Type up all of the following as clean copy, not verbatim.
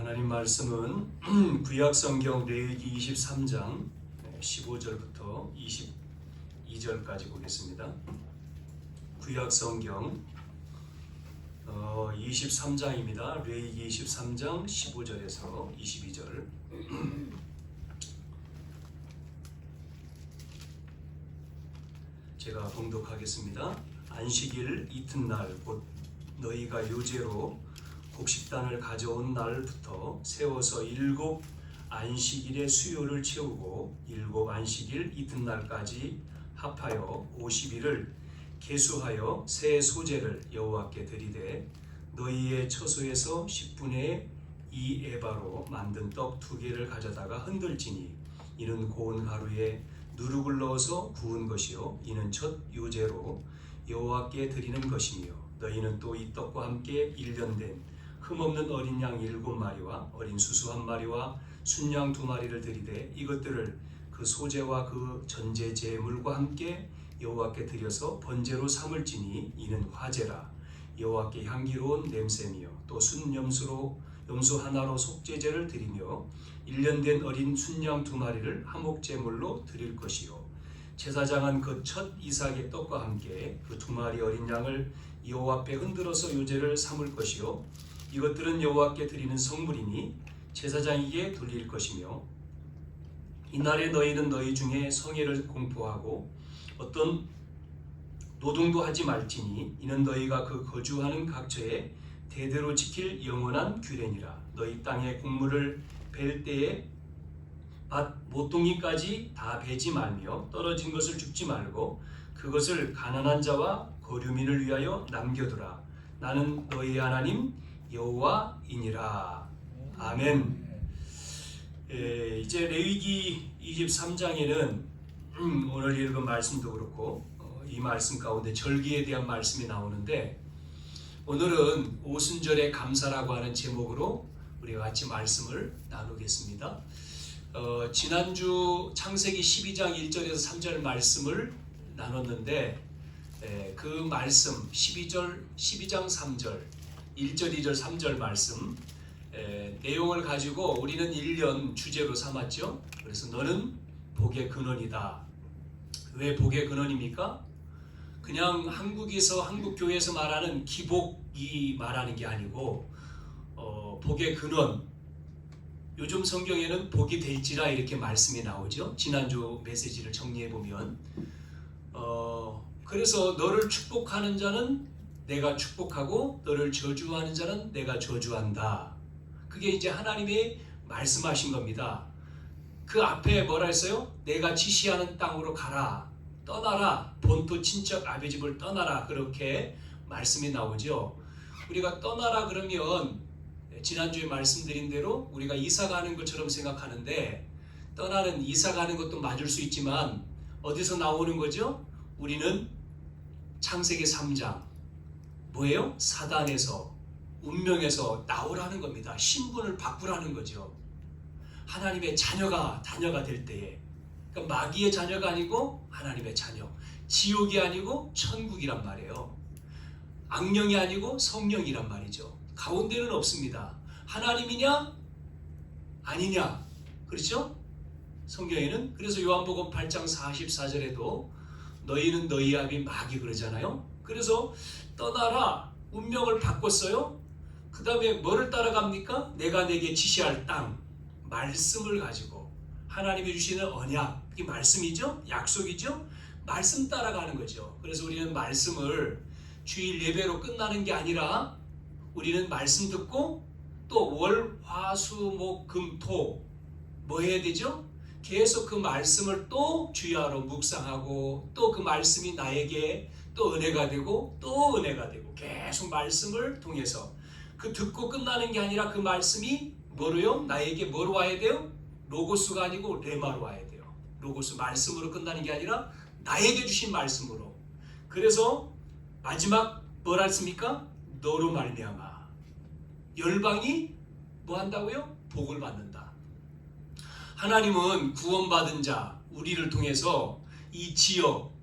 하나님 말씀은 구약성경 레위기 23장 15절부터 22절까지 보겠습니다. 구약성경 23장입니다. 레위기 23장 15절에서 22절. 제가 봉독하겠습니다. 안식일 이튿날 곧 너희가 요제로 곡식단을 가져온 날부터 세워서 7 안식일의 수요를 채우고 7 안식일 이튿날까지 합하여 50일을 계수하여 새 소재를 여호와께 드리되 너희의 처소에서 10분의 2 에바로 만든 떡 2개를 가져다가 흔들지니 이는 고운 가루에 누룩을 넣어서 구운 것이요 이는 첫 요제로 여호와께 드리는 것이며 너희는 또 이 떡과 함께 1년 된 흠없는 어린 양 7마리와 어린 수수 1마리와 순양 2마리를 드리되 이것들을 그 소재와 그 전제 제물과 함께 여호와께 드려서 번제로 삼을지니 이는 화제라 여호와께 향기로운 냄새며 또 순염수 하나로 속죄제를 드리며 1년 된 어린 순양 2마리를 화목제물로 드릴 것이요 제사장은 그 첫 이삭의 떡과 함께 그 2마리 어린 양을 여호와 앞에 흔들어서 요제를 삼을 것이요 이것들은 여호와께 드리는 성물이니 제사장에게 돌릴 것이며 이날에 너희는 너희 중에 성회를 공포하고 어떤 노동도 하지 말지니 이는 너희가 그 거주하는 각처에 대대로 지킬 영원한 규례니라. 너희 땅에 곡물을 벨 때에 밭 모퉁이까지 다 베지 말며 떨어진 것을 줍지 말고 그것을 가난한 자와 거류민을 위하여 남겨두라. 나는 너희 하나님 여호와이니라. 아멘. 이제 레위기 23장에는 오늘 읽은 말씀도 그렇고 이 말씀 가운데 절기에 대한 말씀이 나오는데 오늘은 오순절의 감사라고 하는 제목으로 우리가 같이 말씀을 나누겠습니다. 지난주 창세기 12장 1절에서 3절 말씀을 나눴는데 그 말씀 12장 3절 1절, 2절, 3절 말씀 내용을 가지고 우리는 1년 주제로 삼았죠. 그래서 너는 복의 근원이다. 왜 복의 근원입니까? 그냥 한국 교회에서 말하는 기복이 말하는 게 아니고 복의 근원. 요즘 성경에는 복이 될지라 이렇게 말씀이 나오죠. 지난주 메시지를 정리해 보면 그래서 너를 축복하는 자는 내가 축복하고 너를 저주하는 자는 내가 저주한다. 그게 이제 하나님의 말씀하신 겁니다. 그 앞에 뭐라 했어요? 내가 지시하는 땅으로 가라. 떠나라. 본토 친척 아비 집을 떠나라. 그렇게 말씀이 나오죠. 우리가 떠나라 그러면 지난주에 말씀드린 대로 우리가 이사 가는 것처럼 생각하는데 떠나는 이사 가는 것도 맞을 수 있지만 어디서 나오는 거죠? 우리는 창세기 3장 뭐예요? 사단에서 운명에서 나오라는 겁니다. 신분을 바꾸라는 거죠. 하나님의 자녀가 될 때에 그러니까 마귀의 자녀가 아니고 하나님의 자녀 지옥이 아니고 천국이란 말이에요. 악령이 아니고 성령이란 말이죠. 가운데는 없습니다. 하나님이냐 아니냐 그렇죠? 성경에는 그래서 요한복음 8장 44절에도 너희는 너희 아비 마귀 그러잖아요. 그래서 떠나라 운명을 바꿨어요. 그 다음에 뭐를 따라갑니까? 내가 내게 지시할 땅 말씀을 가지고 하나님이 주시는 언약 그게 말씀이죠. 약속이죠. 말씀 따라가는 거죠. 그래서 우리는 말씀을 주일 예배로 끝나는 게 아니라 우리는 말씀 듣고 또 월, 화, 수, 목, 금, 토 뭐 해야 되죠? 계속 그 말씀을 또 주야로 묵상하고 또 그 말씀이 나에게 또 은혜가 되고 또 은혜가 되고 계속 말씀을 통해서 그 듣고 끝나는 게 아니라 그 말씀이 뭐로요? 나에게 뭐로 와야 돼요? 로고스가 아니고 레마로 와야 돼요. 로고스 말씀으로 끝나는 게 아니라 나에게 주신 말씀으로. 그래서 마지막 뭐라 했습니까? 너로 말미암아 열방이 뭐 한다고요? 복을 받는다. 하나님은 구원받은 자 우리를 통해서 이 지역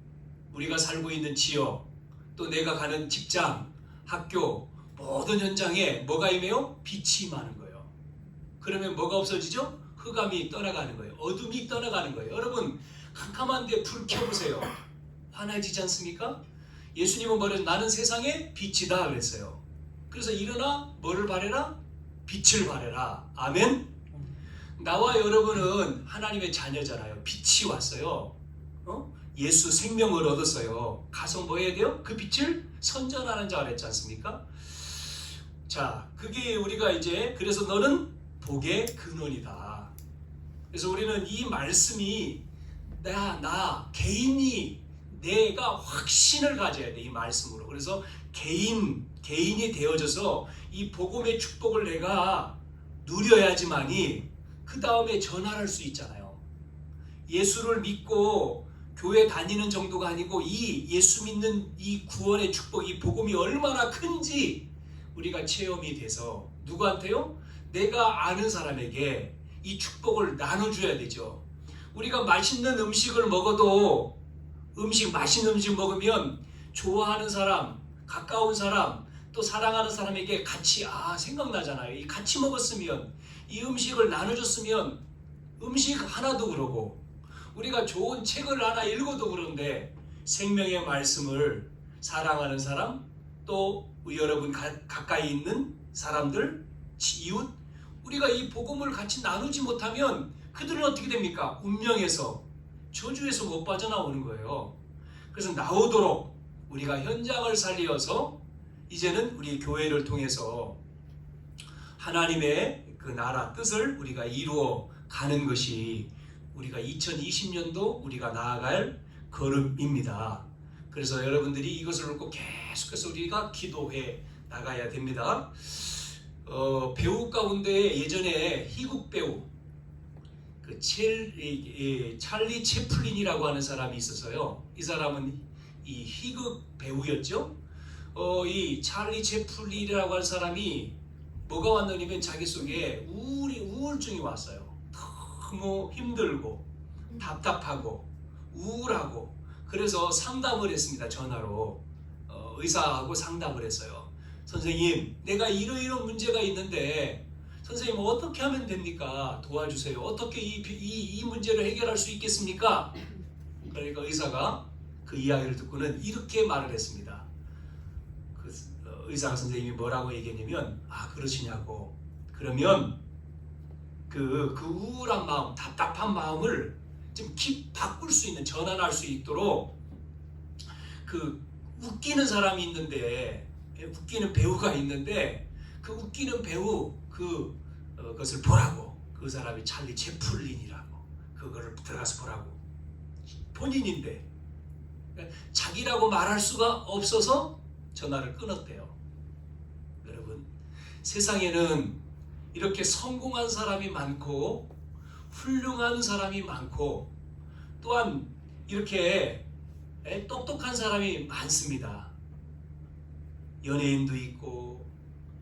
우리가 살고 있는 지역 또 내가 가는 직장 학교 모든 현장에 뭐가 임해요? 빛이 임하는 거예요. 그러면 뭐가 없어지죠? 흑암이 떠나가는 거예요. 어둠이 떠나가는 거예요. 여러분 캄캄한데 불 켜보세요. 환해지지 않습니까? 예수님은 뭐래요? 나는 세상의 빛이다 그랬어요. 그래서 일어나 뭐를 바래라? 빛을 바래라. 아멘. 나와 여러분은 하나님의 자녀잖아요. 빛이 왔어요. 예수 생명을 얻었어요. 가서 뭐 해야 돼요? 그 빛을 선전하는 자 그랬지 않습니까? 자, 그게 우리가 이제 그래서 너는 복의 근원이다. 그래서 우리는 이 말씀이 나 개인이 내가 확신을 가져야 돼. 이 말씀으로. 그래서 개인이 되어져서 이 복음의 축복을 내가 누려야지만이 그 다음에 전할 수 있잖아요. 예수를 믿고 교회 다니는 정도가 아니고 이 예수 믿는 이 구원의 축복, 이 복음이 얼마나 큰지 우리가 체험이 돼서 누구한테요? 내가 아는 사람에게 이 축복을 나눠줘야 되죠. 우리가 맛있는 음식을 먹어도 맛있는 음식 먹으면 좋아하는 사람, 가까운 사람, 또 사랑하는 사람에게 같이 생각나잖아요. 이 같이 먹었으면 이 음식을 나눠줬으면 음식 하나도 그러고 우리가 좋은 책을 하나 읽어도 그런데 생명의 말씀을 사랑하는 사람 또 여러분 가까이 있는 사람들, 이웃 우리가 이 복음을 같이 나누지 못하면 그들은 어떻게 됩니까? 운명에서 저주에서 못 빠져나오는 거예요. 그래서 나오도록 우리가 현장을 살리어서 이제는 우리 교회를 통해서 하나님의 그 나라 뜻을 우리가 이루어 가는 것이 우리가 2020년도 우리가 나아갈 걸음입니다. 그래서 여러분들이 이것을 놓고 계속해서 우리가 기도해 나가야 됩니다. 배우 가운데 예전에 희극 배우 그 찰리 채플린이라고 하는 사람이 있어서요. 이 사람은 이 희극 배우였죠. 이 찰리 채플린이라고 하는 사람이 뭐가 왔느냐면 자기 속에 우울증이 왔어요. 너무 힘들고 답답하고 우울하고 그래서 상담을 했습니다. 전화로 의사하고 상담을 했어요. 선생님, 내가 이런 문제가 있는데 선생님 어떻게 하면 됩니까? 도와주세요. 어떻게 이 문제를 해결할 수 있겠습니까? 그러니까 의사가 그 이야기를 듣고는 이렇게 말을 했습니다. 의사 선생님이 뭐라고 얘기했냐면 그러시냐고. 그러면 그 우울한 마음, 답답한 마음을 좀 바꿀 수 있는, 전환할 수 있도록 그 웃기는 사람이 있는데, 웃기는 배우가 있는데 그 웃기는 배우 그것을 보라고. 그 사람이 찰리 채플린이라고. 그거를 들어가서 보라고. 본인인데 자기라고 말할 수가 없어서 전화를 끊었대요. 여러분, 세상에는 이렇게 성공한 사람이 많고 훌륭한 사람이 많고 또한 이렇게 똑똑한 사람이 많습니다. 연예인도 있고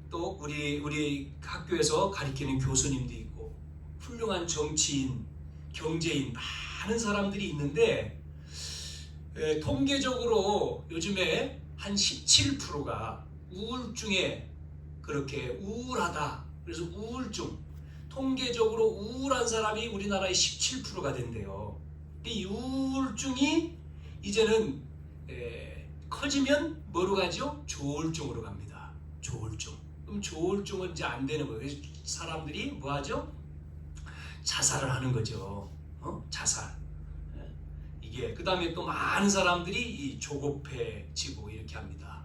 또 우리 학교에서 가르치는 교수님도 있고 훌륭한 정치인, 경제인 많은 사람들이 있는데 통계적으로 요즘에 한 17%가 우울증에 그렇게 우울하다. 그래서 우울증, 통계적으로 우울한 사람이 우리나라의 17%가 된대요. 이 우울증이 이제는 커지면 뭐로 가죠? 조울증으로 갑니다. 조울증. 그럼 조울증은 이제 안 되는 거예요. 사람들이 뭐 하죠? 자살을 하는 거죠. 자살. 이게 그 다음에 또 많은 사람들이 이 조급해지고 이렇게 합니다.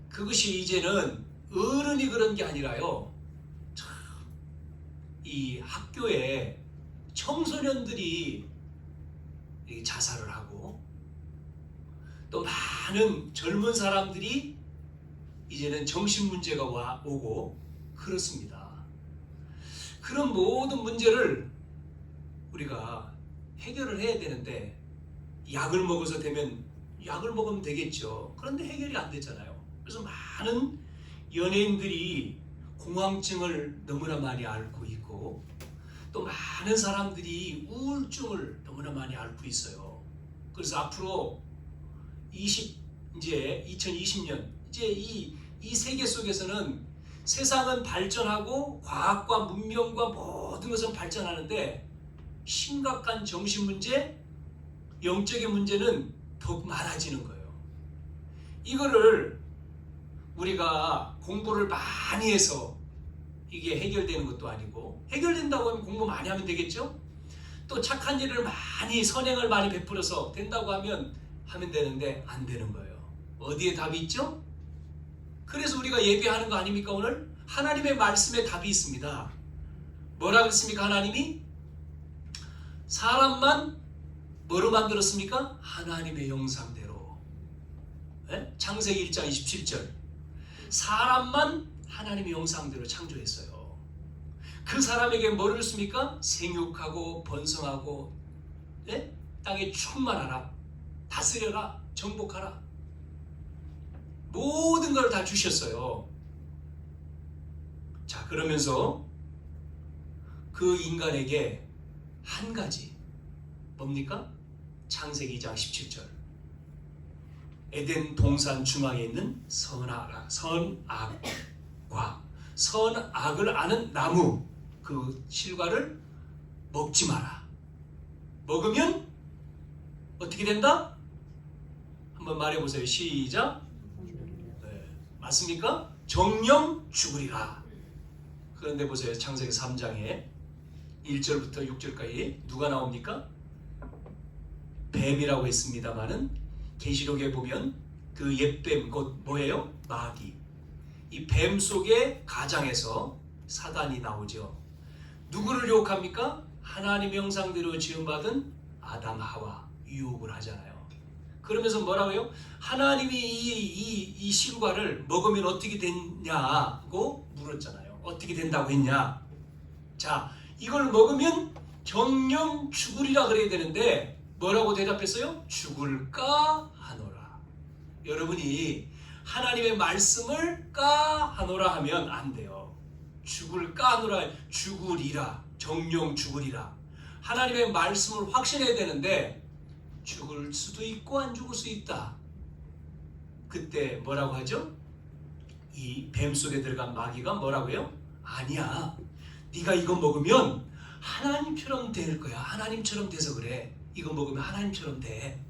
그것이 이제는 어른이 그런 게 아니라요. 이 학교에 청소년들이 자살을 하고 또 많은 젊은 사람들이 이제는 정신문제가 오고 그렇습니다. 그런 모든 문제를 우리가 해결을 해야 되는데 약을 먹어서 되면 약을 먹으면 되겠죠. 그런데 해결이 안 되잖아요. 그래서 많은 연예인들이 공황증을 너무나 많이 앓고 있고 또 많은 사람들이 우울증을 너무나 많이 앓고 있어요. 그래서 앞으로 이제 2020년 이제 이 세계 속에서는 세상은 발전하고 과학과 문명과 모든 것은 발전하는데 심각한 정신 문제, 영적인 문제는 더욱 많아지는 거예요. 이거를 우리가 공부를 많이 해서 이게 해결되는 것도 아니고, 해결된다고 하면 공부 많이 하면 되겠죠? 또 착한 일을 많이, 선행을 많이 베풀어서 된다고 하면 되는데 안 되는 거예요. 어디에 답이 있죠? 그래서 우리가 예배하는 거 아닙니까? 오늘 하나님의 말씀에 답이 있습니다. 뭐라고 했습니까? 하나님이 사람만 뭐로 만들었습니까? 하나님의 형상대로. 네? 창세기 1장 27절. 사람만 하나님의 형상대로 창조했어요. 그 사람에게 뭐를 줬습니까? 생육하고 번성하고, 네? 땅에 충만하라, 다스려라, 정복하라, 모든 걸 다 주셨어요. 자, 그러면서 그 인간에게 한 가지, 뭡니까? 창세기 2장 17절. 에덴 동산 중앙에 있는 선악과 선악을 아는 나무, 그 실과를 먹지 마라. 먹으면 어떻게 된다? 한번 말해보세요. 시작. 네, 맞습니까? 정령 죽으리라. 그런데 보세요. 창세기 3장에 1절부터 6절까지 누가 나옵니까? 뱀이라고 했습니다마는 계시록에 보면 그 옛뱀, 곧 뭐예요? 마귀. 이 뱀 속의 가장에서 사단이 나오죠. 누구를 유혹합니까? 하나님의 형상대로 지음받은 아담, 하와 유혹을 하잖아요. 그러면서 뭐라고요? 하나님이 이 실과를 먹으면 어떻게 됐냐고 물었잖아요. 어떻게 된다고 했냐? 자, 이걸 먹으면 정령 죽으리라 그래야 되는데 뭐라고 대답했어요? 죽을까 하노라. 여러분이 하나님의 말씀을 까 하노라 하면 안 돼요. 죽을까 하노라, 죽으리라, 정령 죽으리라. 하나님의 말씀을 확신해야 되는데 죽을 수도 있고 안 죽을 수 있다. 그때 뭐라고 하죠? 이 뱀 속에 들어간 마귀가 뭐라고 해요? 아니야, 네가 이거 먹으면 하나님처럼 될 거야. 하나님처럼 돼서 그래. 이거 먹으면 하나님처럼 돼.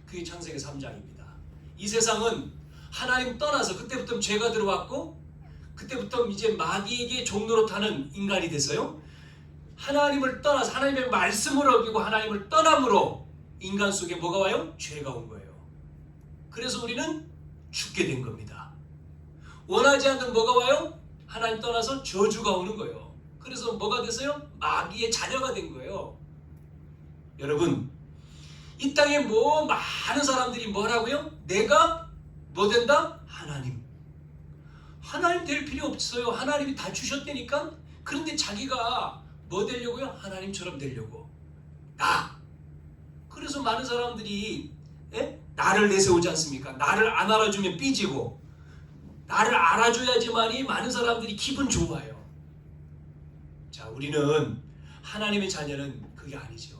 그게 창세기 3장입니다. 이 세상은 하나님 떠나서 그때부터 죄가 들어왔고, 그때부터 이제 마귀에게 종노릇하는 인간이 됐어요. 하나님을 떠나서 하나님의 말씀을 어기고 하나님을 떠남으로 인간 속에 뭐가 와요? 죄가 온 거예요. 그래서 우리는 죽게 된 겁니다. 원하지 않는 뭐가 와요? 하나님 떠나서 저주가 오는 거예요. 그래서 뭐가 됐어요? 마귀의 자녀가 된 거예요. 여러분, 이 땅에 많은 사람들이 뭐라고요? 내가 뭐 된다? 하나님 될 필요 없어요. 하나님이 다 주셨다니까. 그런데 자기가 뭐 되려고요? 하나님처럼 되려고. 그래서 많은 사람들이 나를 내세우지 않습니까? 나를 안 알아주면 삐지고, 나를 알아줘야지만이 많은 사람들이 기분 좋아요. 자, 우리는 하나님의 자녀는 그게 아니죠.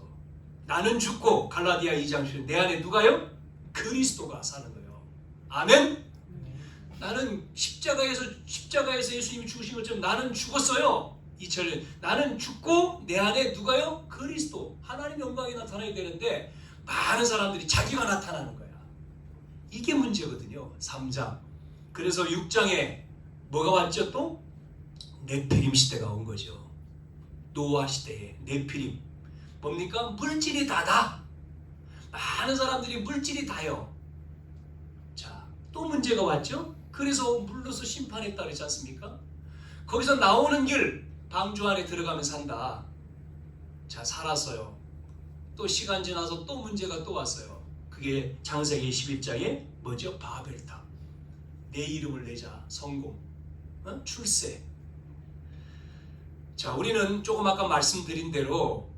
나는 죽고, 갈라디아 2장 10절, 내 안에 누가요? 그리스도가 사는 거예요. 아멘? 나는 십자가에서 예수님이 죽으신 것처럼 나는 죽었어요. 2000년. 나는 죽고 내 안에 누가요? 그리스도, 하나님 영광이 나타나야 되는데 많은 사람들이 자기가 나타나는 거야. 이게 문제거든요. 3장. 그래서 6장에 뭐가 왔죠? 또 네피림 시대가 온 거죠. 노아 시대에 네피림. 뭡니까? 물질이 다다. 많은 사람들이 물질이 다요. 자, 또 문제가 왔죠? 그래서 물로서 심판했다 그랬지 않습니까? 거기서 나오는 길, 방주 안에 들어가면 산다. 자, 살았어요. 또 시간 지나서 또 문제가 또 왔어요. 그게 창세기 11장에 뭐죠? 바벨탑. 내 이름을 내자. 성공. 출세. 자, 우리는 조금 아까 말씀드린 대로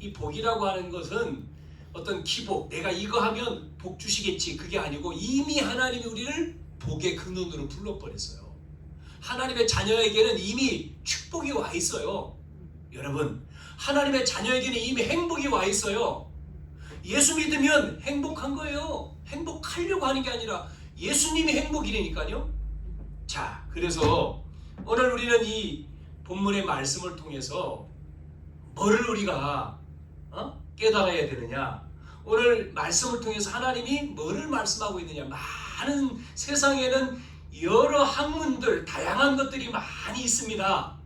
이 복이라고 하는 것은 어떤 기복, 내가 이거 하면 복 주시겠지, 그게 아니고 이미 하나님이 우리를 복의 근원으로 불러버렸어요. 하나님의 자녀에게는 이미 축복이 와 있어요. 여러분, 하나님의 자녀에게는 이미 행복이 와 있어요. 예수 믿으면 행복한 거예요. 행복하려고 하는 게 아니라 예수님이 행복이라니까요. 자, 그래서 오늘 우리는 이 본문의 말씀을 통해서 뭐를 우리가 깨달아야 되느냐? 오늘 말씀을 통해서 하나님이 뭐를 말씀하고 있느냐? 많은 세상에는 여러 학문들, 다양한 것들이 많이 있습니다.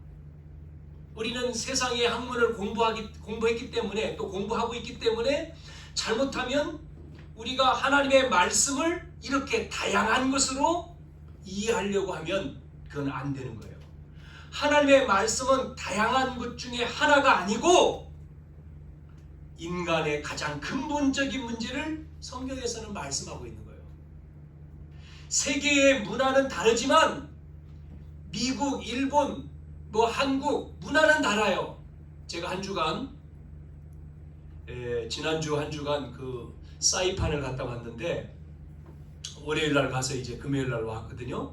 우리는 세상의 학문을 공부했기 때문에, 또 공부하고 있기 때문에 잘못하면 우리가 하나님의 말씀을 이렇게 다양한 것으로 이해하려고 하면 그건 안 되는 거예요. 하나님의 말씀은 다양한 것 중에 하나가 아니고 인간의 가장 근본적인 문제를 성경에서는 말씀하고 있는 거예요. 세계의 문화는 다르지만 미국, 일본, 한국 문화는 달라요. 제가 한 주간 지난주 한 주간 그 사이판을 갔다 왔는데 월요일 날 가서 이제 금요일 날 왔거든요.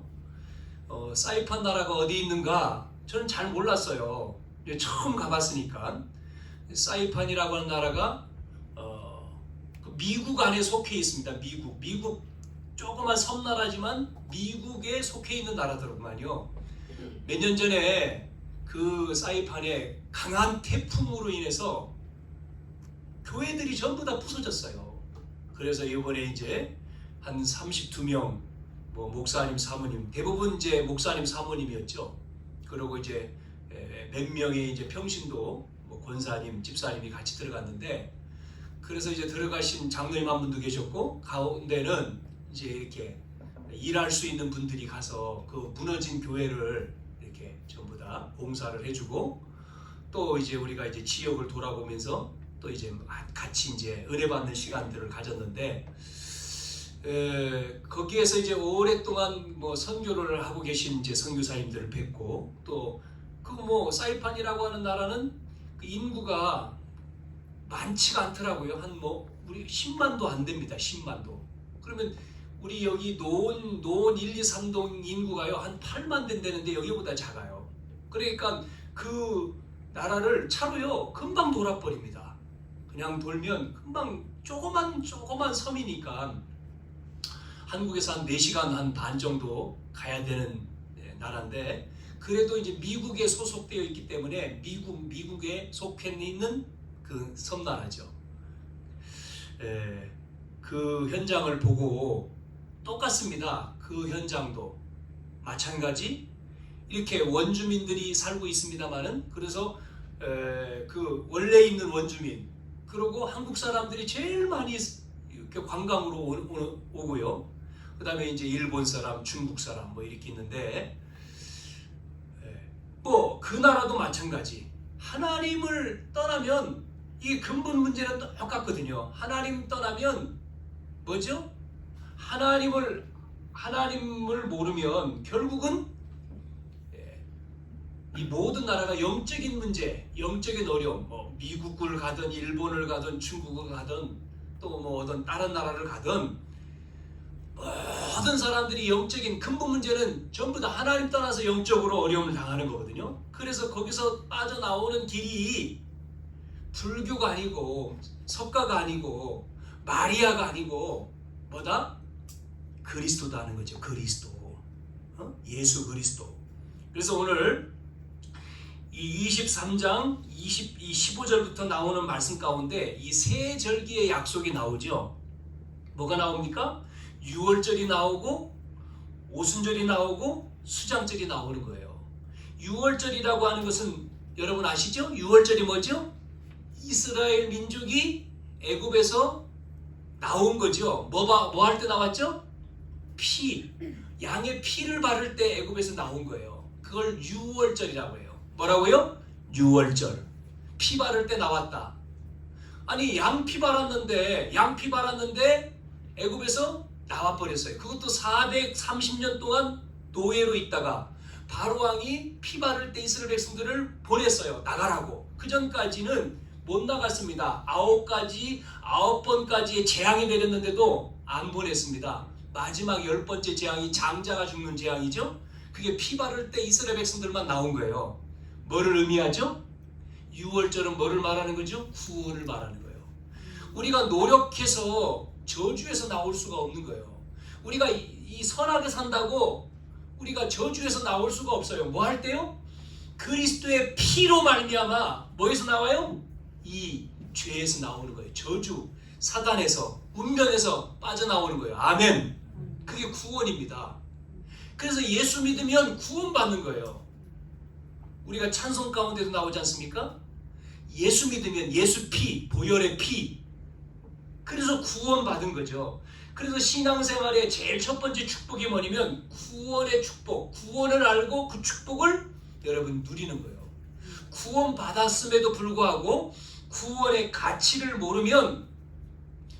사이판 나라가 어디 있는가 저는 잘 몰랐어요. 처음 가봤으니까. 사이판이라고 하는 나라가 미국 안에 속해 있습니다. 미국 조그만 섬나라지만 미국에 속해 있는 나라더구만요. 몇 년 전에 그 사이판에 강한 태풍으로 인해서 교회들이 전부 다 부서졌어요. 그래서 이번에 이제 한 32명 목사님, 사모님, 대부분 이제 목사님, 사모님이었죠. 그리고 이제 몇 명의 이제 평신도 권사님, 집사님이 같이 들어갔는데, 그래서 이제 들어가신 장로님 한 분도 계셨고 가운데는 이제 이렇게 일할 수 있는 분들이 가서 그 무너진 교회를 이렇게 전부 다 봉사를 해주고, 또 이제 우리가 이제 지역을 돌아보면서 또 이제 같이 이제 은혜 받는 시간들을 가졌는데, 거기에서 이제 오랫동안 선교를 하고 계신 이제 선교사님들을 뵙고, 또 그 사이판이라고 하는 나라는 그 인구가 많지가 않더라고요. 한 우리 10만도 안 됩니다. 10만도. 그러면 우리 여기 노원 1, 2, 3동 인구가요 한 8만 된다는데 여기보다 작아요. 그러니까 그 나라를 차로요 금방 돌아버립니다. 그냥 돌면 금방 조그만 섬이니까 한국에서 한 4시간 한 반 정도 가야 되는 나라인데, 그래도 이제 미국에 소속되어 있기 때문에 미국에 속해 있는 그 섬나라죠. 그 현장을 보고 똑같습니다. 그 현장도 마찬가지 이렇게 원주민들이 살고 있습니다만은, 그래서 그 원래 있는 원주민, 그리고 한국 사람들이 제일 많이 이렇게 관광으로 오고요. 그 다음에 이제 일본 사람, 중국 사람 이렇게 있는데, 그 나라도 마찬가지. 하나님을 떠나면 이 근본 문제는 똑같거든요. 하나님 떠나면 뭐죠? 하나님을 모르면 결국은 이 모든 나라가 영적인 문제, 영적인 어려움, 미국을 가든 일본을 가든 중국을 가든 또 어떤 다른 나라를 가든 모든 사람들이 영적인 근본 문제는 전부 다 하나님 떠나서 영적으로 어려움을 당하는 거거든요. 그래서 거기서 빠져나오는 길이 불교가 아니고 석가가 아니고 마리아가 아니고 뭐다? 그리스도다 는 거죠. 그리스도. 예수 그리스도. 그래서 오늘 이 23장 15절부터 나오는 말씀 가운데 이 세 절기의 약속이 나오죠. 뭐가 나옵니까? 유월절이 나오고 오순절이 나오고 수장절이 나오는 거예요. 유월절이라고 하는 것은 여러분 아시죠? 유월절이 뭐죠? 이스라엘 민족이 애굽에서 나온 거죠. 뭐 할 때 나왔죠? 양의 피를 바를 때 애굽에서 나온 거예요. 그걸 유월절이라고 해요. 뭐라고요? 유월절. 피 바를 때 나왔다. 아니 양 피 발랐는데 애굽에서 나와버렸어요. 그것도 430년 동안 노예로 있다가 바로 왕이 피 바를 때 이스라엘 백성들을 보냈어요. 나가라고. 그 전까지는 못 나갔습니다. 9번까지의 재앙이 내렸는데도 안 보냈습니다. 마지막 10번째 재앙이 장자가 죽는 재앙이죠. 그게 피 바를 때 이스라엘 백성들만 나온 거예요. 뭐를 의미하죠? 유월절은 뭐를 말하는 거죠? 구원을 말하는 거예요. 우리가 노력해서 저주에서 나올 수가 없는 거예요. 우리가 이 선하게 산다고 우리가 저주에서 나올 수가 없어요. 뭐 할 때요? 그리스도의 피로 말미암아 뭐에서 나와요? 이 죄에서 나오는 거예요. 저주, 사단에서, 운명에서 빠져나오는 거예요. 아멘. 그게 구원입니다. 그래서 예수 믿으면 구원받는 거예요. 우리가 찬송 가운데도 나오지 않습니까? 예수 믿으면 예수 피, 보혈의 피. 그래서 구원받은 거죠. 그래서 신앙생활의 제일 첫 번째 축복이 뭐냐면 구원의 축복. 구원을 알고 그 축복을 여러분 누리는 거예요. 구원받았음에도 불구하고 구원의 가치를 모르면,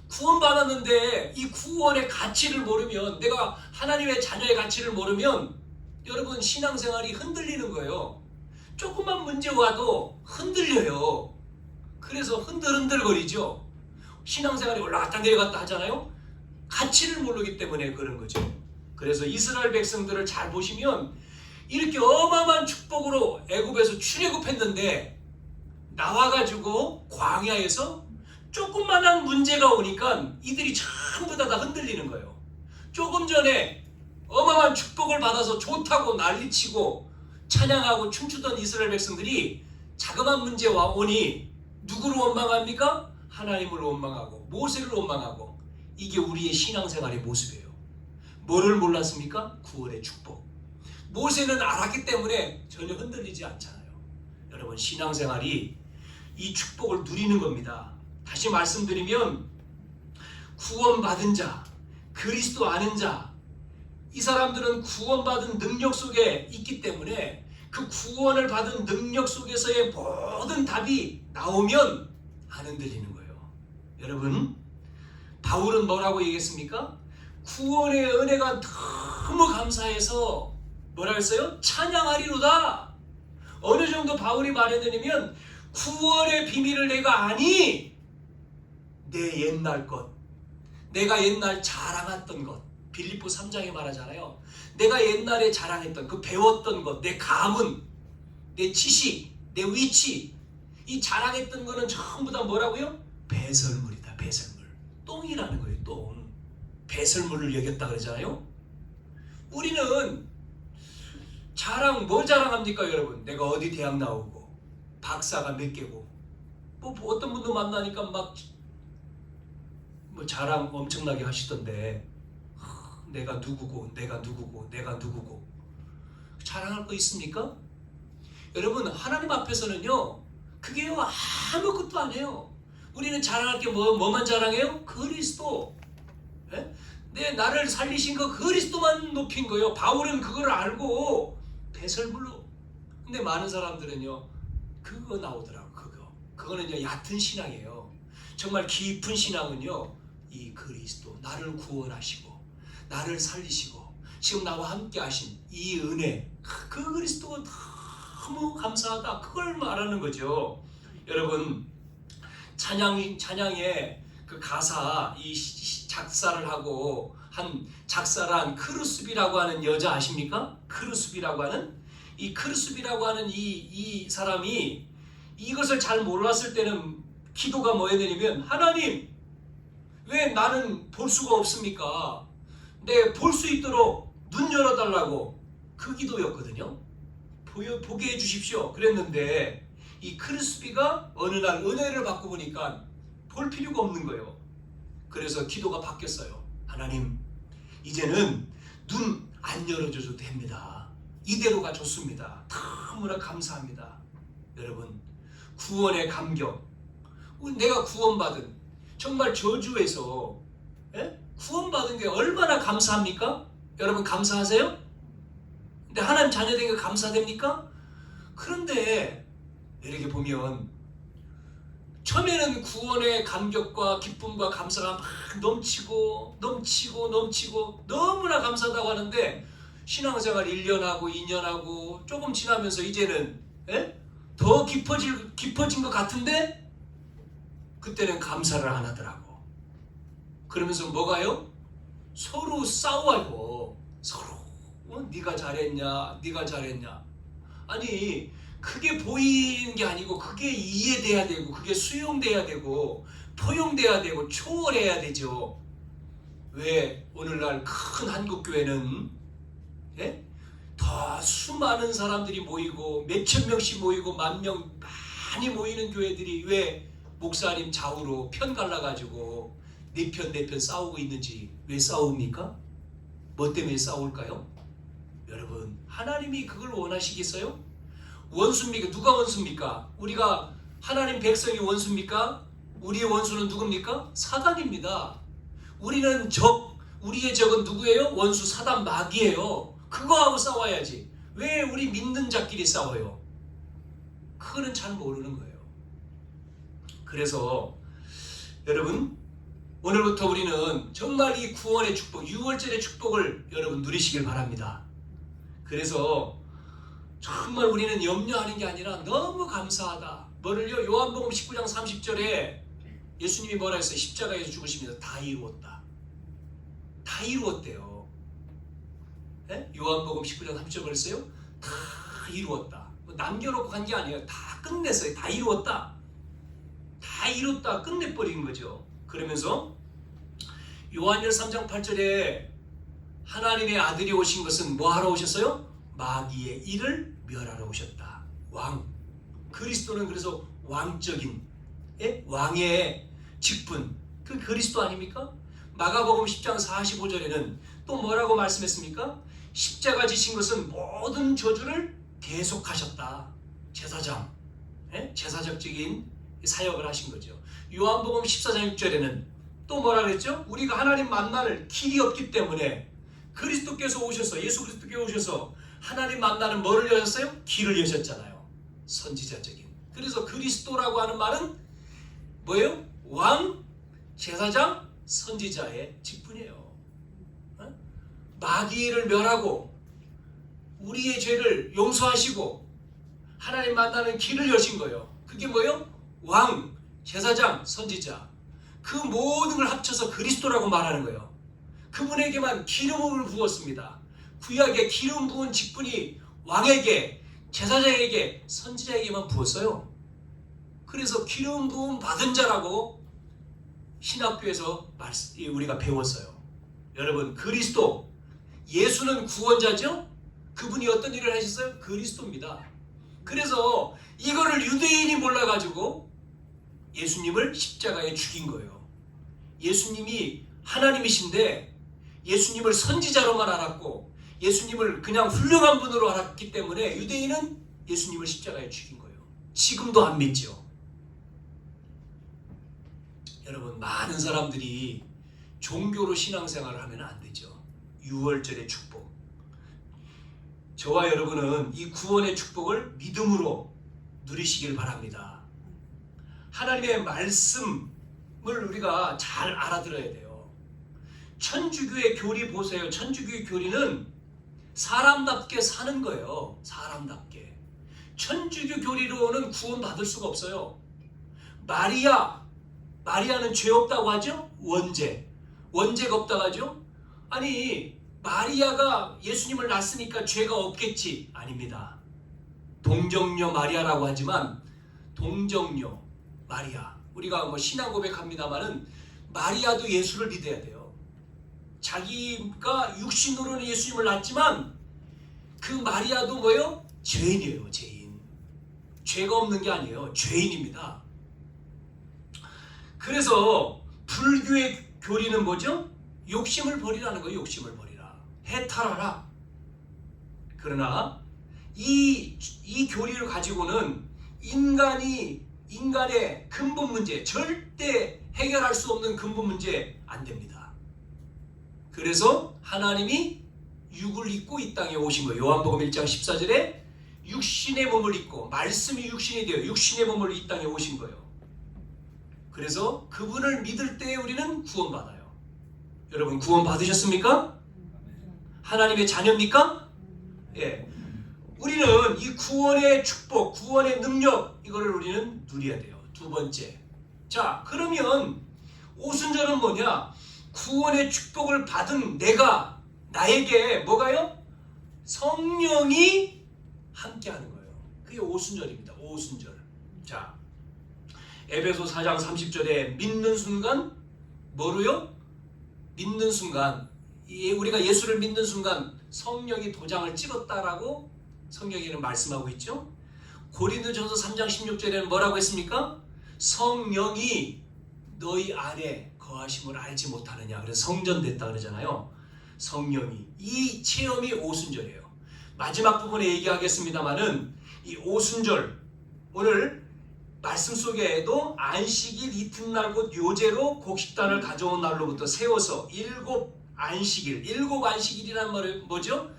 구원받았는데 이 구원의 가치를 모르면, 내가 하나님의 자녀의 가치를 모르면 여러분 신앙생활이 흔들리는 거예요. 조금만 문제 와도 흔들려요. 그래서 흔들흔들거리죠. 신앙생활이 올라갔다 내려갔다 하잖아요. 가치를 모르기 때문에 그런 거죠. 그래서 이스라엘 백성들을 잘 보시면 이렇게 어마어마한 축복으로 애굽에서 출애굽했는데 나와가지고 광야에서 조금만한 문제가 오니까 이들이 전부 다 흔들리는 거예요. 조금 전에 어마어마한 축복을 받아서 좋다고 난리치고 찬양하고 춤추던 이스라엘 백성들이 자그마한 문제와 오니 누구를 원망합니까? 하나님을 원망하고 모세를 원망하고. 이게 우리의 신앙생활의 모습이에요. 뭐를 몰랐습니까? 구원의 축복. 모세는 알았기 때문에 전혀 흔들리지 않잖아요. 여러분 신앙생활이 이 축복을 누리는 겁니다. 다시 말씀드리면 구원받은 자, 그리스도 아는 자, 이 사람들은 구원받은 능력 속에 있기 때문에 그 구원을 받은 능력 속에서의 모든 답이 나오면 안 흔들리는 거예요. 여러분 바울은 뭐라고 얘기했습니까? 구원의 은혜가 너무 감사해서 뭐라 했어요? 찬양하리로다. 어느 정도 바울이 말해드리면 구원의 비밀을 내가 아니, 내 옛날 것, 내가 옛날 자랑했던 것, 빌립보 3장에 말하잖아요. 내가 옛날에 자랑했던 그 배웠던 것, 내 가문, 내 지식, 내 위치, 이 자랑했던 거는 전부 다 뭐라고요? 배설물이다. 배설물. 똥이라는 거예요. 똥. 배설물을 여겼다 그러잖아요. 우리는 뭘 자랑합니까 여러분? 내가 어디 대학 나오고 박사가 몇 개고 뭐 어떤 분도 만나니까 막 뭐 자랑 엄청나게 하시던데, 내가 누구고 내가 누구고 내가 누구고 자랑할 거 있습니까? 여러분 하나님 앞에서는요 그게요 아무것도 아니에요. 우리는 자랑할 게 뭐만 자랑해요? 그리스도. 네? 나를 살리신 그 그리스도만 높인 거예요. 바울은 그걸 알고 배설물로. 근데 많은 사람들은요 그거 나오더라고. 그거는요 얕은 신앙이에요. 정말 깊은 신앙은요 이 그리스도, 나를 구원하시고 나를 살리시고 지금 나와 함께 하신 이 은혜, 그 그리스도가 너무 감사하다, 그걸 말하는 거죠. 여러분 찬양의 그 가사, 이 작사를 하고 한 작사란 크루스비라고 하는 여자 아십니까? 크루스비라고 하는 이 사람이 이것을 잘 몰랐을 때는 기도가 뭐였냐면 하나님 왜 나는 볼 수가 없습니까? 내 볼 수 있도록 눈 열어달라고, 그 기도였거든요. 보게 해주십시오 그랬는데 이 크루스비가 어느 날 은혜를 받고 보니까 볼 필요가 없는 거예요. 그래서 기도가 바뀌었어요. 하나님 이제는 눈 안 열어줘도 됩니다. 이대로가 좋습니다. 너무나 감사합니다. 여러분 구원의 감격, 내가 구원받은, 정말 저주에서 구원받은 게 얼마나 감사합니까? 여러분 감사하세요? 근데 하나님 자녀된 게 감사됩니까? 그런데 이렇게 보면 처음에는 구원의 감격과 기쁨과 감사가 막 넘치고 너무나 감사하다고 하는데 신앙생활 1년하고 2년하고 조금 지나면서 이제는 더 깊어진 것 같은데 그때는 감사를 안 하더라고. 그러면서 뭐가요? 서로 싸워요. 서로 네가 잘했냐 네가 잘했냐. 아니 그게 보이는 게 아니고 그게 이해돼야 되고 그게 수용돼야 되고 포용돼야 되고 초월해야 되죠. 왜 오늘날 큰 한국교회는 수많은 사람들이 모이고 몇천 명씩 모이고 만 명 많이 모이는 교회들이 왜 목사님 좌우로 편 갈라가지고 네 편 싸우고 있는지 왜 싸웁니까? 뭐 때문에 싸울까요? 여러분, 하나님이 그걸 원하시겠어요? 원수입니까? 누가 원수입니까? 우리가 하나님 백성이 원수입니까? 우리의 원수는 누굽니까? 사단입니다. 우리는 우리의 적은 누구예요? 원수 사단 마귀예요. 그거하고 싸워야지. 왜 우리 믿는 자끼리 싸워요? 그거는 잘 모르는 거예요. 그래서 여러분, 오늘부터 우리는 정말 이 구원의 축복, 유월절의 축복을 여러분 누리시길 바랍니다. 그래서 정말 우리는 염려하는 게 아니라 너무 감사하다. 뭐를요? 요한복음 19장 30절에 예수님이 뭐라 했어요? 십자가에서 죽으시면서 다 이루었다. 다 이루었대요. 네? 요한복음 19장 30절 그랬어요? 다 이루었다. 남겨놓고 간 게 아니에요. 다 끝냈어요. 다 이루었다. 다 이뤘다. 끝내버린 거죠. 그러면서 요한일서 3장 8절에 하나님의 아들이 오신 것은 뭐 하러 오셨어요? 마귀의 일을 멸하러 오셨다. 왕. 그리스도는 그래서 왕적인 왕의 직분. 그 그리스도 아닙니까? 마가복음 10장 45절에는 또 뭐라고 말씀했습니까? 십자가 지신 것은 모든 저주를 계속하셨다. 제사장. 제사적인 사역을 하신 거죠. 요한복음 14장 6절에는 또 뭐라 그랬죠? 우리가 하나님 만날 길이 없기 때문에 그리스도께서 오셔서, 예수 그리스도께서 오셔서 하나님 만나는 뭐를 여셨어요? 길을 여셨잖아요. 선지자적인. 그래서 그리스도라고 하는 말은 뭐예요? 왕, 제사장, 선지자의 직분이에요. 마귀를 멸하고 우리의 죄를 용서하시고 하나님 만나는 길을 여신 거예요. 그게 뭐예요? 왕, 제사장, 선지자. 그 모든 걸 합쳐서 그리스도라고 말하는 거예요. 그분에게만 기름을 부었습니다. 구약에 기름 부은 직분이 왕에게, 제사장에게, 선지자에게만 부었어요. 그래서 기름 부음 받은 자라고 신학교에서 우리가 배웠어요. 여러분, 그리스도, 예수는 구원자죠? 그분이 어떤 일을 하셨어요? 그리스도입니다. 그래서 이거를 유대인이 몰라가지고 예수님을 십자가에 죽인 거예요. 예수님이 하나님이신데 예수님을 선지자로만 알았고 예수님을 그냥 훌륭한 분으로 알았기 때문에 유대인은 예수님을 십자가에 죽인 거예요. 지금도 안 믿죠. 여러분, 많은 사람들이 종교로 신앙생활을 하면 안 되죠. 유월절의 축복. 저와 여러분은 이 구원의 축복을 믿음으로 누리시길 바랍니다. 하나님의 말씀을 우리가 잘 알아들어야 돼요. 천주교의 교리 보세요. 천주교의 교리는 사람답게 사는 거예요. 사람답게. 천주교 교리로는 구원 받을 수가 없어요. 마리아는 죄 없다고 하죠? 원죄가 없다고 하죠? 아니, 마리아가 예수님을 낳았으니까 죄가 없겠지? 아닙니다. 동정녀 마리아라고 하지만 동정녀 마리아, 우리가 뭐 신앙 고백합니다만은 마리아도 예수를 믿어야 돼요. 자기가 육신으로는 예수님을 낳았지만 그 마리아도 뭐예요? 죄인이에요. 죄인. 죄가 없는 게 아니에요. 죄인입니다. 그래서 불교의 교리는 뭐죠? 욕심을 버리라는 거예요. 욕심을 버리라. 해탈하라. 그러나 이 교리를 가지고는 인간의 근본 문제, 절대 해결할 수 없는 근본 문제 안 됩니다. 그래서 하나님이 육을 입고 이 땅에 오신 거예요. 요한복음 1장 14절에 육신의 몸을 입고, 말씀이 육신이 되어 육신의 몸을 이 땅에 오신 거예요. 그래서 그분을 믿을 때 우리는 구원받아요. 여러분, 구원 받으셨습니까? 하나님의 자녀입니까? 예. 우리는 이 구원의 축복, 구원의 능력, 이거를 우리는 누려야 돼요. 두 번째. 자, 그러면 오순절은 뭐냐? 구원의 축복을 받은 나에게 뭐가요? 성령이 함께하는 거예요. 그게 오순절입니다. 오순절. 자, 에베소 4장 30절에 믿는 순간 뭐로요? 믿는 순간, 우리가 예수를 믿는 순간 성령이 도장을 찍었다라고 성경에는 말씀하고 있죠. 고린도전서 3장 16절에는 뭐라고 했습니까? 성령이 너희 안에 거하심을 알지 못하느냐. 그래서 성전됐다 그러잖아요. 성령이. 이 체험이 오순절이에요. 마지막 부분에 얘기하겠습니다마는 이 오순절, 오늘 말씀 속에도 안식일 이튿날 곧 요제로 곡식단을 가져온 날로부터 세워서 일곱 안식일이라는 말은 뭐죠?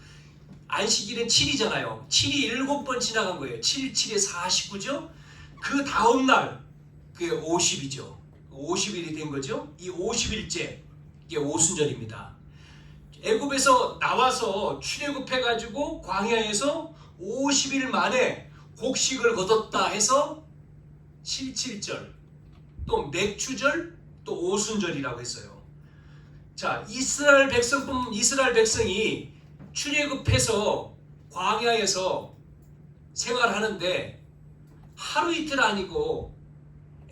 안식일은 7이잖아요. 7이 7번 지나간 거예요. 7, 7에 49죠? 그 다음 날, 그게 50이죠. 50일이 된 거죠. 이 50일째, 이게 오순절입니다. 애굽에서 나와서 출애굽해가지고 광야에서 50일 만에 곡식을 거뒀다 해서 7.7절, 또 맥추절, 또 오순절이라고 했어요. 자, 이스라엘 백성이 출애굽해서 광야에서 생활하는데 하루 이틀 아니고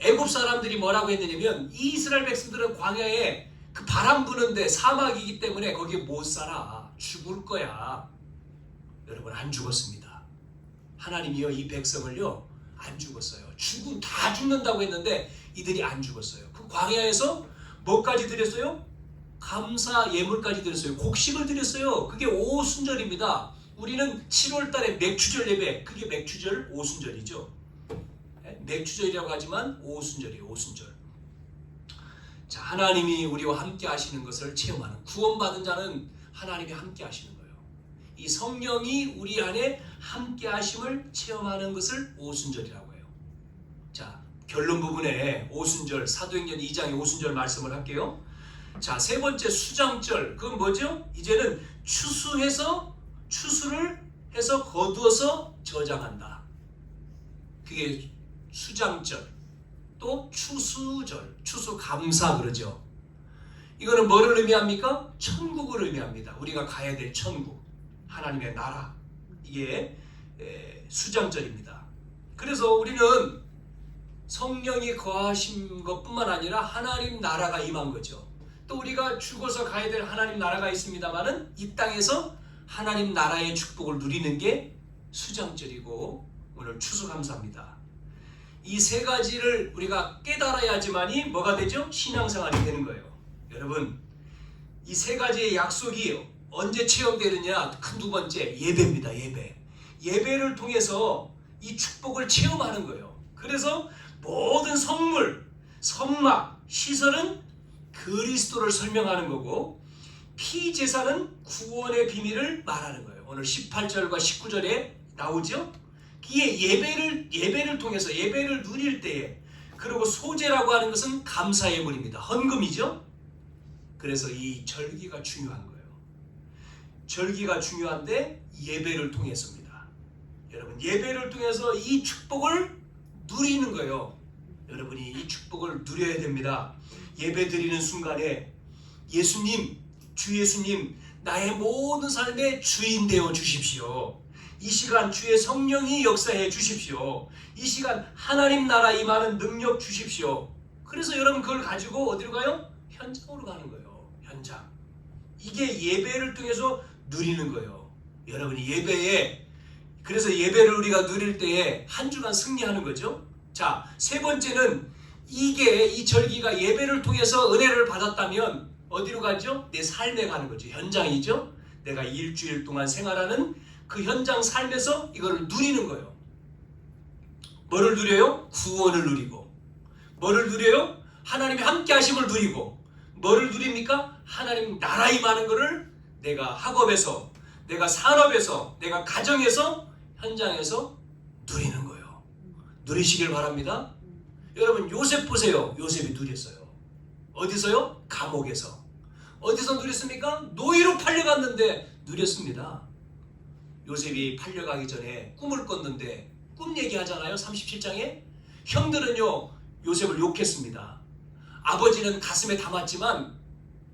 애굽 사람들이 뭐라고 했느냐면 이 이스라엘 백성들은 광야에 그 바람 부는데 사막이기 때문에 거기에 못 살아. 죽을 거야. 여러분, 안 죽었습니다. 하나님이요, 이 백성을요, 안 죽었어요. 다 죽는다고 했는데 이들이 안 죽었어요. 그 광야에서 뭐까지 드렸어요? 감사 예물까지 드렸어요. 곡식을 드렸어요. 그게 오순절입니다. 우리는 7월 달에 맥추절 예배, 그게 맥추절 오순절이죠. 맥추절이라고 하지만 오순절이에요. 오순절. 자, 하나님이 우리와 함께 하시는 것을 체험하는, 구원받은 자는 하나님이 함께 하시는 거예요. 이 성령이 우리 안에 함께 하심을 체험하는 것을 오순절이라고 해요. 자, 결론 부분에 오순절, 사도행전 2장의 오순절 말씀을 할게요. 자, 세 번째 수장절. 그건 뭐죠? 이제는 추수를 해서 거두어서 저장한다. 그게 수장절. 또 추수절, 추수감사 그러죠. 이거는 뭐를 의미합니까? 천국을 의미합니다. 우리가 가야 될 천국, 하나님의 나라. 이게 수장절입니다. 그래서 우리는 성령이 거하신 것뿐만 아니라 하나님 나라가 임한 거죠. 또 우리가 죽어서 가야 될 하나님 나라가 있습니다만은 이 땅에서 하나님 나라의 축복을 누리는 게 수장절이고 오늘 추수감사입니다. 이 세 가지를 우리가 깨달아야지만이 뭐가 되죠? 신앙생활이 되는 거예요. 여러분, 이 세 가지의 약속이 언제 체험되느냐? 큰 두 번째, 예배입니다. 예배를 통해서 이 축복을 체험하는 거예요. 그래서 모든 선물, 선막, 시설은 그리스도를 설명하는 거고 피제사는 구원의 비밀을 말하는 거예요. 오늘 18절과 19절에 나오죠? 이게 예배를 통해서 예배를 누릴 때에, 그리고 소제라고 하는 것은 감사 예물입니다. 헌금이죠. 그래서 이 절기가 중요한 거예요. 절기가 중요한데 예배를 통해서입니다. 여러분, 예배를 통해서 이 축복을 누리는 거예요. 여러분이 이 축복을 누려야 됩니다. 예배 드리는 순간에 예수님, 주 예수님, 나의 모든 삶의 주인 되어 주십시오. 이 시간 주의 성령이 역사해 주십시오. 이 시간 하나님 나라 임하는 능력 주십시오. 그래서 여러분 그걸 가지고 어디로 가요? 현장으로 가는 거예요. 현장. 이게 예배를 통해서 누리는 거예요. 여러분이 그래서 예배를 우리가 누릴 때에 한 주간 승리하는 거죠. 자, 세 번째는 이 절기가 예배를 통해서 은혜를 받았다면 어디로 가죠? 내 삶에 가는 거죠. 현장이죠. 내가 일주일 동안 생활하는 그 현장 삶에서 이거를 누리는 거예요. 뭐를 누려요? 구원을 누리고. 뭐를 누려요? 하나님이 함께 하심을 누리고. 뭐를 누립니까? 하나님 나라 임하는 거를 내가 학업에서, 내가 산업에서, 내가 가정에서, 현장에서 누리는 거예요. 누리시길 바랍니다. 여러분, 요셉 보세요. 요셉이 누렸어요. 어디서요? 감옥에서. 어디서 누렸습니까? 노예로 팔려갔는데 누렸습니다. 요셉이 팔려가기 전에 꿈을 꿨는데, 꿈 얘기하잖아요. 37장에 형들은요 요셉을 욕했습니다. 아버지는 가슴에 담았지만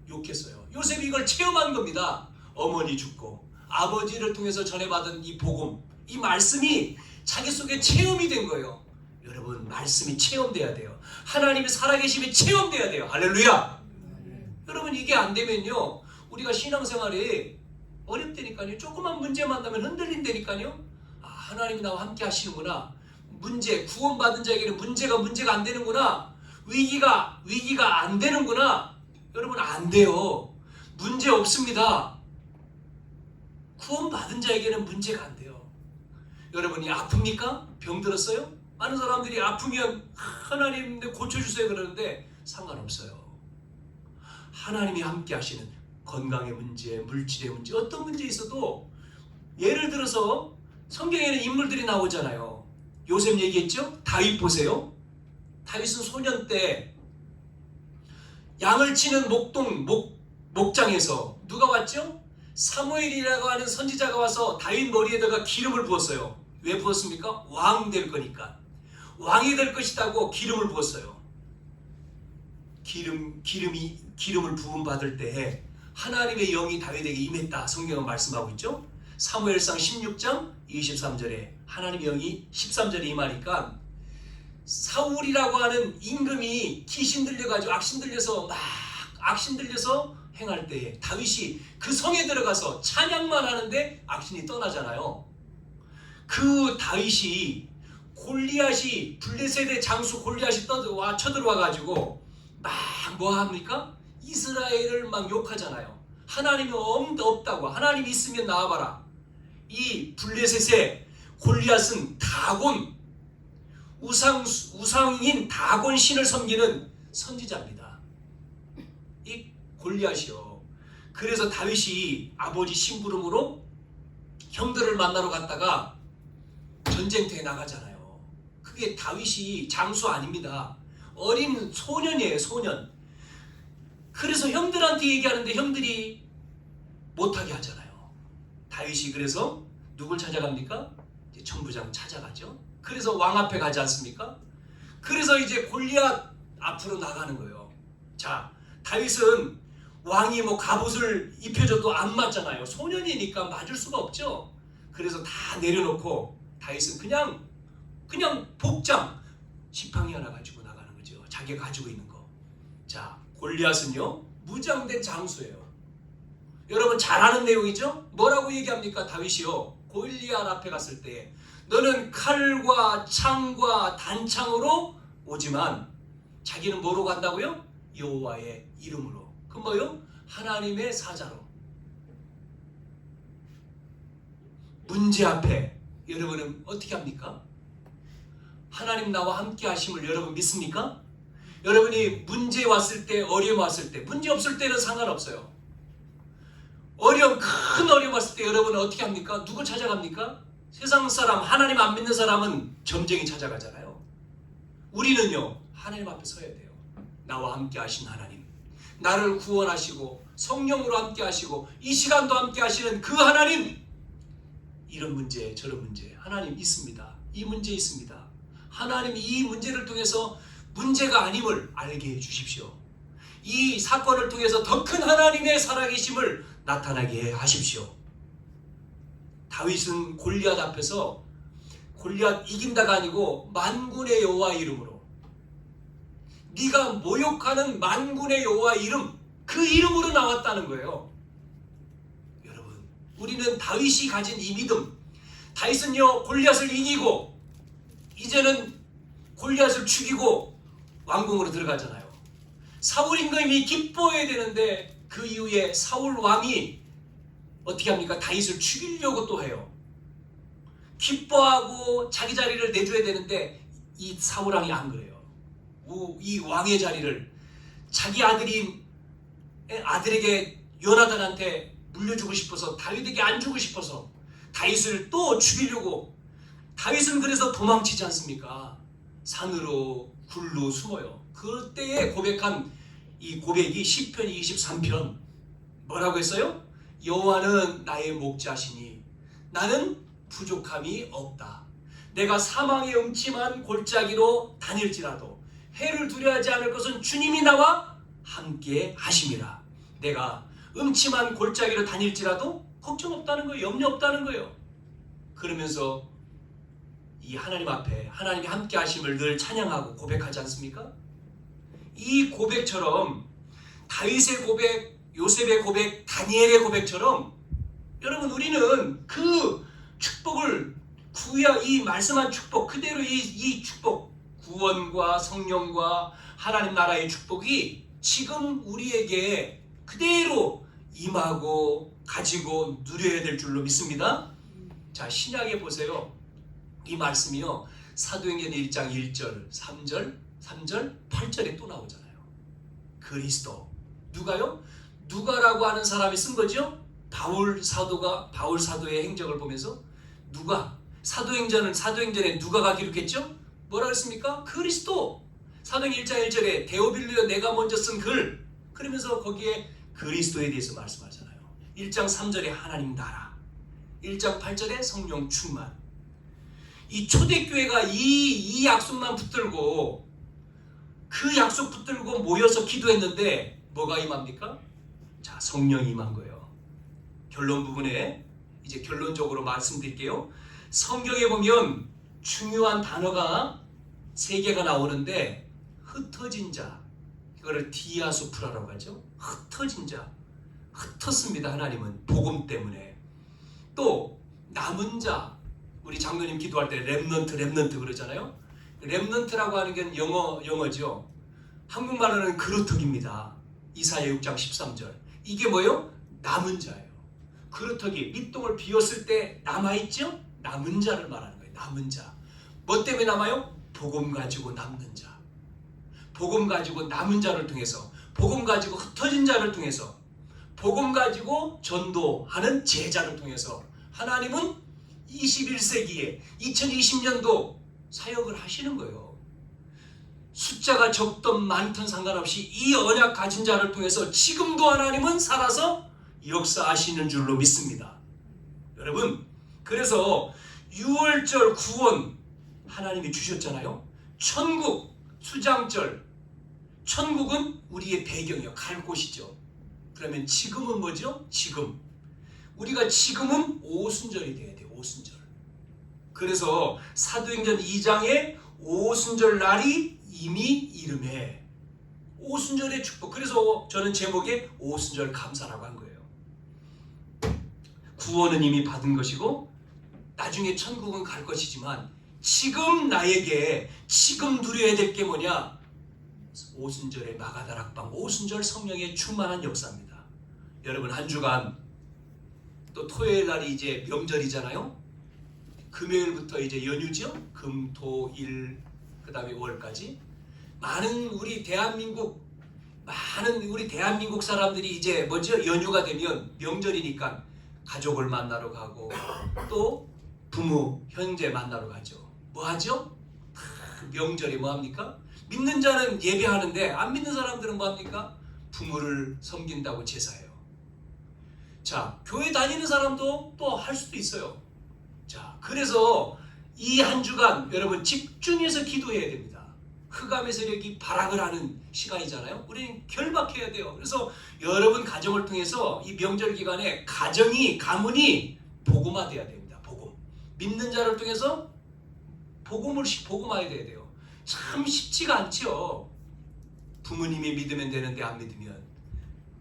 욕했어요. 요셉이 이걸 체험한 겁니다. 어머니 죽고 아버지를 통해서 전해받은 이 복음, 이 말씀이 자기 속에 체험이 된 거예요. 여러분, 말씀이 체험돼야 돼요. 하나님의 살아계심이 체험돼야 돼요. 할렐루야. 여러분, 이게 안 되면요 우리가 신앙생활에 어렵다니까요. 조그만 문제 만나면 흔들린다니까요. 아, 하나님이 나와 함께 하시는구나. 문제, 구원받은 자에게는 문제가 안 되는구나. 위기가 안 되는구나. 여러분, 안 돼요. 문제 없습니다. 구원받은 자에게는 문제가 안 돼요. 여러분이 아픕니까? 병들었어요? 많은 사람들이 아프면 하나님 고쳐주세요 그러는데 상관없어요. 하나님이 함께 하시는 건강의 문제, 물질의 문제, 어떤 문제 있어도 예를 들어서 성경에는 인물들이 나오잖아요. 요셉 얘기했죠? 다윗 보세요. 다윗은 소년 때 양을 치는 목장에서 누가 왔죠? 사무엘이라고 하는 선지자가 와서 다윗 머리에다가 기름을 부었어요. 왜 부었습니까? 왕 될 거니까. 왕이 될 것이라고 기름을 부었어요. 기름을 부음 받을 때에 하나님의 영이 다윗에게 임했다. 성경은 말씀하고 있죠. 사무엘상 16장 23절에 하나님의 영이 13절에 임하니까 사울이라고 하는 임금이 귀신 들려가지고 악신 들려서 행할 때에 다윗이 그 성에 들어가서 찬양만 하는데 악신이 떠나잖아요. 그 다윗이 골리앗이 블레셋의 장수 골리앗이 쳐들어와 가지고 막 뭐합니까? 이스라엘을 막 욕하잖아요. 하나님이 없다고. 하나님이 있으면 나와봐라. 이 블레셋의 골리앗은 다곤 우상인 다곤 신을 섬기는 선지자입니다. 이 골리앗이요. 그래서 다윗이 아버지 심부름으로 형들을 만나러 갔다가 전쟁터에 나가잖아요. 그게 다윗이 장수 아닙니다. 어린 소년이에요. 소년. 그래서 형들한테 얘기하는데 형들이 못하게 하잖아요. 다윗이 그래서 누굴 찾아갑니까? 이제 천부장 찾아가죠. 그래서 왕 앞에 가지 않습니까? 그래서 이제 골리앗 앞으로 나가는 거예요. 자, 다윗은 왕이 뭐 갑옷을 입혀줘도 안 맞잖아요. 소년이니까 맞을 수가 없죠. 그래서 다 내려놓고 다윗은 그냥 복장 지팡이 하나 가지고 나가는 거죠. 자기가 가지고 있는 거. 자, 골리앗은요 무장된 장수예요. 여러분 잘 아는 내용이죠? 뭐라고 얘기합니까? 다윗이요 골리앗 앞에 갔을 때 너는 칼과 창과 단창으로 오지만 자기는 뭐로 간다고요? 여호와의 이름으로. 그럼 뭐요? 하나님의 사자로. 문제 앞에 여러분은 어떻게 합니까? 하나님 나와 함께 하심을 여러분 믿습니까? 여러분이 문제 왔을 때, 어려움 왔을 때, 문제 없을 때는 상관없어요. 큰 어려움 왔을 때 여러분은 어떻게 합니까? 누구 찾아갑니까? 세상 사람, 하나님 안 믿는 사람은 점쟁이 찾아가잖아요. 우리는요, 하나님 앞에 서야 돼요. 나와 함께 하신 하나님, 나를 구원하시고 성령으로 함께 하시고 이 시간도 함께 하시는 그 하나님, 이런 문제, 저런 문제, 하나님 있습니다. 이 문제 있습니다. 하나님이 이 문제를 통해서 문제가 아님을 알게 해주십시오. 이 사건을 통해서 더 큰 하나님의 살아계심을 나타나게 하십시오. 다윗은 골리앗 앞에서 골리앗 이긴다가 아니고 만군의 여호와 이름으로, 네가 모욕하는 만군의 여호와 이름, 그 이름으로 나왔다는 거예요. 여러분, 우리는 다윗이 가진 이 믿음, 다윗은요 골리앗을 이기고 이제는 골리앗을 죽이고 왕궁으로 들어가잖아요. 사울 임금이 기뻐해야 되는데 그 이후에 사울 왕이 어떻게 합니까? 다윗을 죽이려고 또 해요. 기뻐하고 자기 자리를 내줘야 되는데 이 사울 왕이 안 그래요. 이 왕의 자리를 자기 아들에게 요나단한테 물려주고 싶어서, 다윗에게 안 주고 싶어서 다윗을 또 죽이려고. 다윗은 그래서 도망치지 않습니까? 산으로 굴로 숨어요. 그때에 고백한 이 고백이 시편 23편 뭐라고 했어요? 여호와는 나의 목자시니 나는 부족함이 없다. 내가 사망의 음침한 골짜기로 다닐지라도 해를 두려워하지 않을 것은 주님이 나와 함께 하심이라. 내가 음침한 골짜기로 다닐지라도 걱정 없다는 거예요. 염려 없다는 거예요. 그러면서 이 하나님 앞에 하나님이 함께 하심을 늘 찬양하고 고백하지 않습니까? 이 고백처럼 다윗의 고백, 요셉의 고백, 다니엘의 고백처럼 여러분 우리는 그 축복을 이 말씀한 축복 그대로 이 축복 구원과 성령과 하나님 나라의 축복이 지금 우리에게 그대로 임하고 가지고 누려야 될 줄로 믿습니다. 자, 신약에 보세요. 이 말씀이요. 사도행전 1장 1절, 3절, 8절에 또 나오잖아요. 그리스도. 누가요? 누가라고 하는 사람이 쓴 거죠? 바울 사도의 행적을 보면서 사도행전에 누가가 기록했죠? 뭐라 그랬습니까? 그리스도. 사도행전 1장 1절에 데오빌리오 내가 먼저 쓴 글. 그러면서 거기에 그리스도에 대해서 말씀하잖아요. 1장 3절에 하나님 나라. 1장 8절에 성령 충만. 이 초대교회가 이 약속만 붙들고 그 약속 붙들고 모여서 기도했는데 뭐가 임합니까? 자, 성령이 임한 거예요. 결론 부분에 이제 결론적으로 말씀드릴게요. 성경에 보면 중요한 단어가 3개가 나오는데 흩어진 자, 이거를 디아스포라라고 하죠. 흩어진 자, 흩었습니다. 하나님은 복음 때문에. 또 남은 자, 우리 장로님 기도할 때 렘넌트 그러잖아요. 렘넌트라고 하는 게 영어죠. 한국말로는 그루터기입니다. 이사야 6장 13절. 이게 뭐예요? 남은 자예요. 그루터기, 밑동을 비웠을 때 남아있죠? 남은 자를 말하는 거예요. 남은 자. 뭐 때문에 남아요? 복음 가지고 남는 자. 복음 가지고 남은 자를 통해서, 복음 가지고 흩어진 자를 통해서, 복음 가지고 전도하는 제자를 통해서 하나님은 21세기에 2020년도 사역을 하시는 거예요. 숫자가 적든 많든 상관없이 이 언약 가진 자를 통해서 지금도 하나님은 살아서 역사하시는 줄로 믿습니다. 여러분, 그래서 6월절 구원 하나님이 주셨잖아요. 천국, 수장절. 천국은 우리의 배경이요. 갈 곳이죠. 그러면 지금은 뭐죠? 지금. 우리가 지금은 오순절이 돼야 돼요. 오순절. 그래서 사도행전 2장에 오순절 날이 이미 이름에 오순절의 축복. 그래서 저는 제목에 오순절 감사라고 한 거예요. 구원은 이미 받은 것이고 나중에 천국은 갈 것이지만 지금 나에게 지금 누려야 될 게 뭐냐? 오순절의 마가다락방, 오순절 성령의 충만한 역사입니다. 여러분 한 주간 또 토요일 날이 이제 명절이잖아요. 금요일부터 이제 연휴죠. 금, 토, 일, 그 다음에 월까지 많은 우리 대한민국 사람들이 이제 뭐죠? 연휴가 되면 명절이니까 가족을 만나러 가고 또 부모, 형제 만나러 가죠. 뭐 하죠? 명절에 뭐 합니까? 믿는 자는 예배하는데 안 믿는 사람들은 뭐 합니까? 부모를 섬긴다고 제사해요. 자, 교회 다니는 사람도 또 할 수도 있어요. 자, 그래서 이 한 주간 여러분 집중해서 기도해야 됩니다. 흑암의 세력이 발악을 하는 시간이잖아요. 우리는 결박해야 돼요. 그래서 여러분 가정을 통해서 이 명절 기간에 가문이 복음화돼야 됩니다. 복음. 믿는 자를 통해서 복음화해야 돼요. 참 쉽지가 않죠. 부모님이 믿으면 되는데 안 믿으면,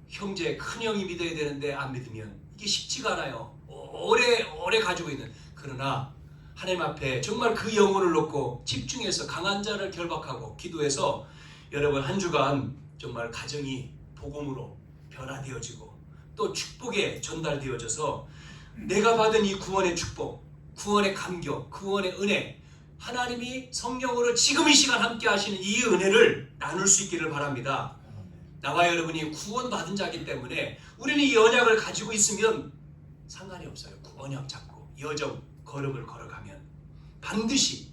형제 큰형이 믿어야 되는데 안 믿으면 이게 쉽지가 않아요. 오래 가지고 있는. 그러나 하나님 앞에 정말 그 영혼을 놓고 집중해서 강한 자를 결박하고 기도해서 여러분 한 주간 정말 가정이 복음으로 변화되어지고 또 축복에 전달되어져서 내가 받은 이 구원의 축복, 구원의 감격, 구원의 은혜, 하나님이 성령으로 지금 이 시간 함께 하시는 이 은혜를 나눌 수 있기를 바랍니다. 나와 여러분이 구원받은 자이기 때문에 우리는 이 언약을 가지고 있으면 상관이 없어요. 언약 잡고 여정 걸음을 걸어가면 반드시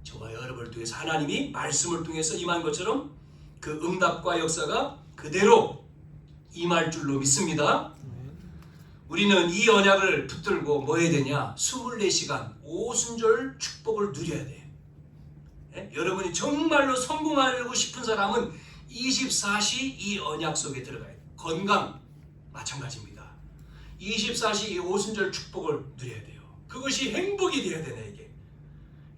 저와 여러분을 통해서 하나님이 말씀을 통해서 임한 것처럼 그 응답과 역사가 그대로 임할 줄로 믿습니다. 우리는 이 언약을 붙들고 뭐 해야 되냐? 24시간 오순절 축복을 누려야 돼. 네? 여러분이 정말로 성공하고 싶은 사람은 24시 이 언약 속에 들어가야 돼. 건강 마찬가지입니다. 24시 이 오순절 축복을 누려야 돼요. 그것이 행복이 되어야 되네 이게.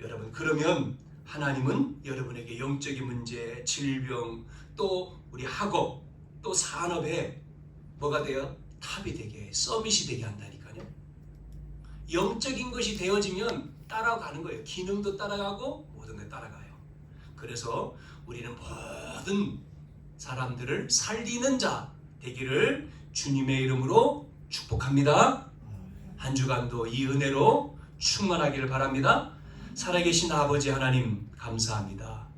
여러분 그러면 하나님은 여러분에게 영적인 문제, 질병, 또 우리 학업, 또 산업에 뭐가 돼요? 탑이 되게, 서밋이 되게 한다니까요. 영적인 것이 되어지면 따라가는 거예요. 기능도 따라가고 모든 게 따라가요. 그래서 우리는 모든 사람들을 살리는 자 되기를 주님의 이름으로 축복합니다. 한 주간도 이 은혜로 충만하기를 바랍니다. 살아계신 아버지 하나님 감사합니다.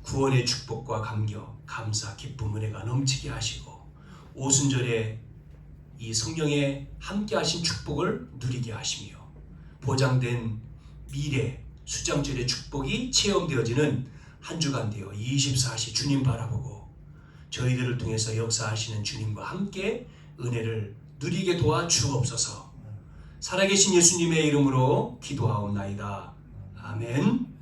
구원의 축복과 감격, 감사, 기쁨, 은혜가 넘치게 하시고 오순절에 이 성령의 함께 하신 축복을 누리게 하시며 보장된 미래 수장절의 축복이 체험되어지는 한 주간 되어 24시 주님 바라보고 저희들을 통해서 역사하시는 주님과 함께 은혜를 누리게 도와 주옵소서. 살아계신 예수님의 이름으로 기도하옵나이다. 아멘.